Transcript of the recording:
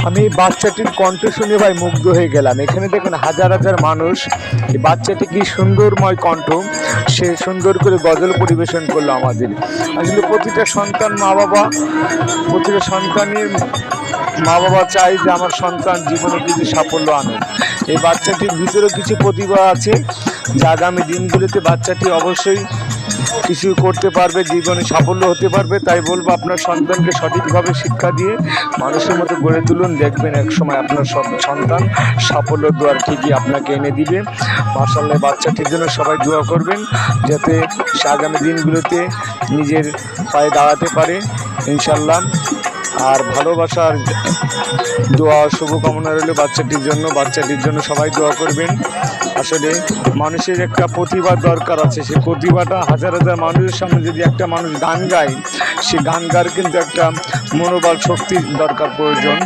আমি বাচ্চাটির কণ্ঠ শুনে ভাই মুগ্ধ হয়ে গেলাম। এখানে দেখুন হাজার হাজার মানুষ। এই বাচ্চাটি কি সুন্দরময় কণ্ঠ, সে সুন্দর করে গজল পরিবেশন করলো আমাদের। আসলে প্রতিটা সন্তানের মা বাবা চাই যে আমার সন্তান জীবনে কিছু সাফল্য আনুক। এই বাচ্চাটির ভিতরে কিছু প্রতিভা আছে, যা আগামী দিনগুলোতে বাচ্চাটি অবশ্যই কিছু করতে পারবে, জীবনে সাফল্য হতে পারবে। তাই বলবো আপনার সন্তানকে সঠিকভাবে শিক্ষা দিয়ে মানুষের মতো গড়ে তুলুন, দেখবেন এক সময় আপনার সন্তান সাফল্য দুয়ার ঠিকই আপনাকে এনে দিবে। মাশাআল্লাহ, বাচ্চাটির জন্য সবাই দোয়া করবেন যাতে সে আগামী দিনগুলোতে নিজের পায়ে দাঁড়াতে পারে ইনশাল্লাহ। আর ভালোবাসার দোয়া শুভকামনা রইল বাচ্চাটির জন্য সবাই দোয়া করবেন। আসলে মানুষের একটা প্রতিভা দরকার আছে, সেই প্রতিভাটা হাজার হাজার মানুষের সামনে যদি একটা মানুষ গান গায়, সে গান গার কিন্তু একটা মনোবল শক্তির দরকার প্রয়োজন।